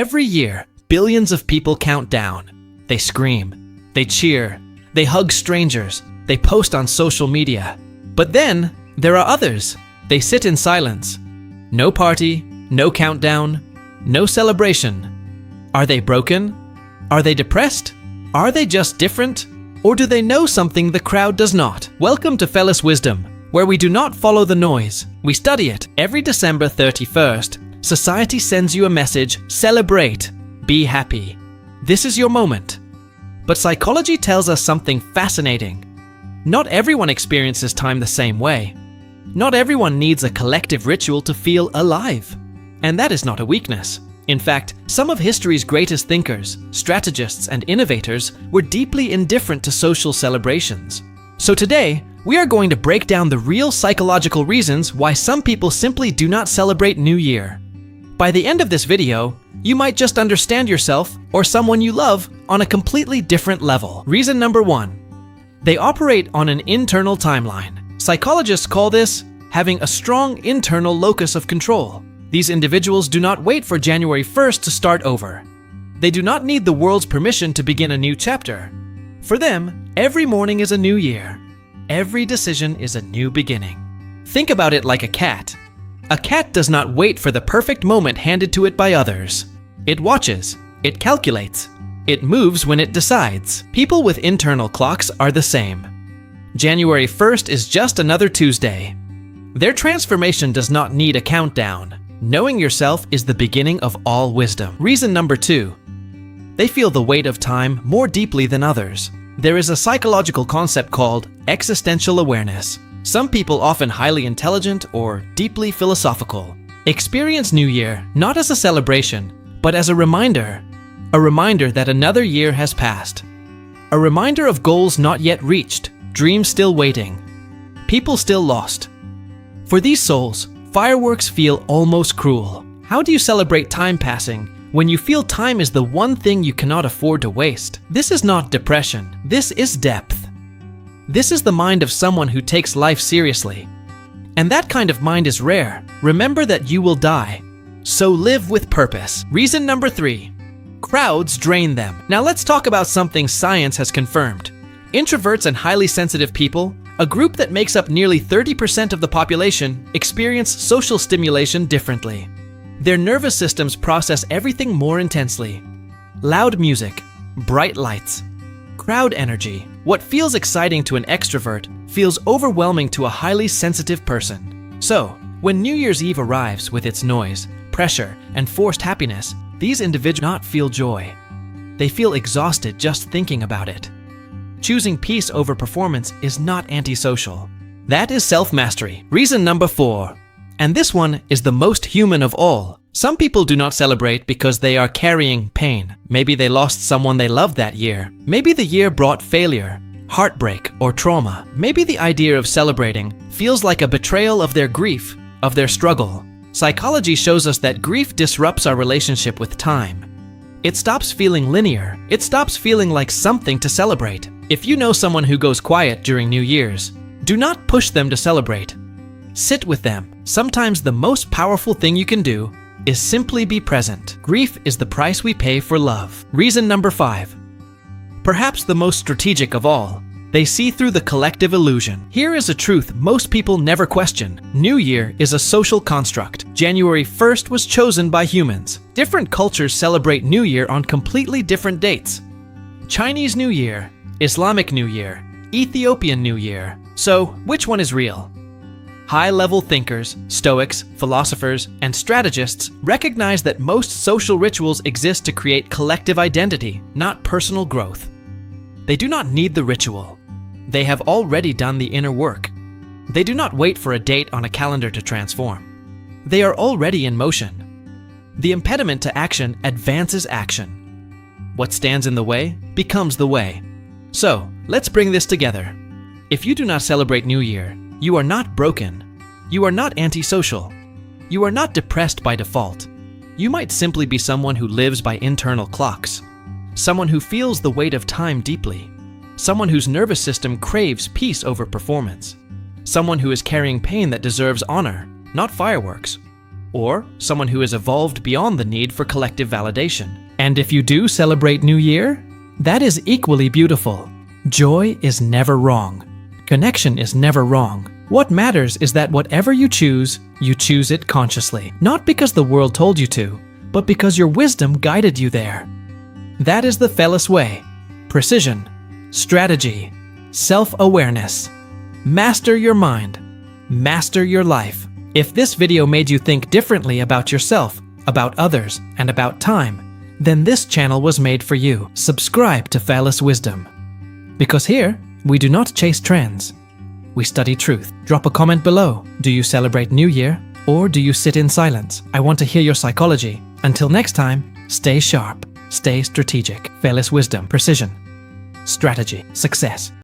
Every year, billions of people count down. They scream, they cheer, they hug strangers, they post on social media. But then, there are others. They sit in silence. No party, no countdown, no celebration. Are they broken? Are they depressed? Are they just different? Or do they know something the crowd does not? Welcome to Felis Wisdom, where we do not follow the noise. We study it. Every December 31st, society sends you a message: celebrate, be happy. This is your moment. But psychology tells us something fascinating. Not everyone experiences time the same way. Not everyone needs a collective ritual to feel alive. And that is not a weakness. In fact, some of history's greatest thinkers, strategists, and innovators were deeply indifferent to social celebrations. So today, we are going to break down the real psychological reasons why some people simply do not celebrate New Year. By the end of this video, you might just understand yourself or someone you love on a completely different level. Reason number 1. They operate on an internal timeline. Psychologists call this having a strong internal locus of control. These individuals do not wait for January 1st to start over. They do not need the world's permission to begin a new chapter. For them, every morning is a new year. Every decision is a new beginning. Think about it like a cat. A cat does not wait for the perfect moment handed to it by others. It watches, it calculates, it moves when it decides. People with internal clocks are the same. January 1st is just another Tuesday. Their transformation does not need a countdown. Knowing yourself is the beginning of all wisdom. Reason number 2. They feel the weight of time more deeply than others. There is a psychological concept called existential awareness. Some people, often highly intelligent or deeply philosophical, experience New Year not as a celebration, but as a reminder that another year has passed. A reminder of goals not yet reached, dreams still waiting, people still lost. For these souls, fireworks feel almost cruel. How do you celebrate time passing when you feel time is the one thing you cannot afford to waste? This is not depression. This is depth. This is the mind of someone who takes life seriously. And that kind of mind is rare. Remember that you will die. So live with purpose. Reason number 3. Crowds drain them. Now let's talk about something science has confirmed. Introverts and highly sensitive people, a group that makes up nearly 30% of the population, experience social stimulation differently. Their nervous systems process everything more intensely. Loud music, bright lights, crowd energy. What feels exciting to an extrovert feels overwhelming to a highly sensitive person. So, when New Year's Eve arrives with its noise, pressure, and forced happiness, these individuals do not feel joy. They feel exhausted just thinking about it. Choosing peace over performance is not antisocial. That is self-mastery. Reason number 4. And this one is the most human of all. Some people do not celebrate because they are carrying pain. Maybe they lost someone they loved that year. Maybe the year brought failure, heartbreak, or trauma. Maybe the idea of celebrating feels like a betrayal of their grief, of their struggle. Psychology shows us that grief disrupts our relationship with time. It stops feeling linear. It stops feeling like something to celebrate. If you know someone who goes quiet during New Year's, do not push them to celebrate. Sit with them. Sometimes the most powerful thing you can do is simply be present. Grief is the price we pay for love. Reason number 5. Perhaps the most strategic of all. They see through the collective illusion. Here is a truth most people never question. New Year is a social construct. January 1st was chosen by humans. Different cultures celebrate New Year on completely different dates. Chinese New Year, Islamic New Year, Ethiopian New Year. So, which one is real? High-level thinkers, Stoics, philosophers, and strategists recognize that most social rituals exist to create collective identity, not personal growth. They do not need the ritual. They have already done the inner work. They do not wait for a date on a calendar to transform. They are already in motion. The impediment to action advances action. What stands in the way becomes the way. So, let's bring this together. If you do not celebrate New Year, you are not broken. You are not antisocial. You are not depressed by default. You might simply be someone who lives by internal clocks. Someone who feels the weight of time deeply. Someone whose nervous system craves peace over performance. Someone who is carrying pain that deserves honor, not fireworks. or someone who has evolved beyond the need for collective validation. And if you do celebrate New Year, that is equally beautiful. Joy is never wrong. Connection is never wrong. What matters is that whatever you choose it consciously. Not because the world told you to, but because your wisdom guided you there. That is the Felis way. Precision, strategy, self-awareness. Master your mind. Master your life. If this video made you think differently about yourself, about others, and about time, then this channel was made for you. Subscribe to Felis Wisdom. Because here, we do not chase trends. We study truth. Drop a comment below. Do you celebrate New Year, or do you sit in silence? I want to hear your psychology. Until next time, stay sharp, stay strategic. Felis Wisdom, precision, strategy, success.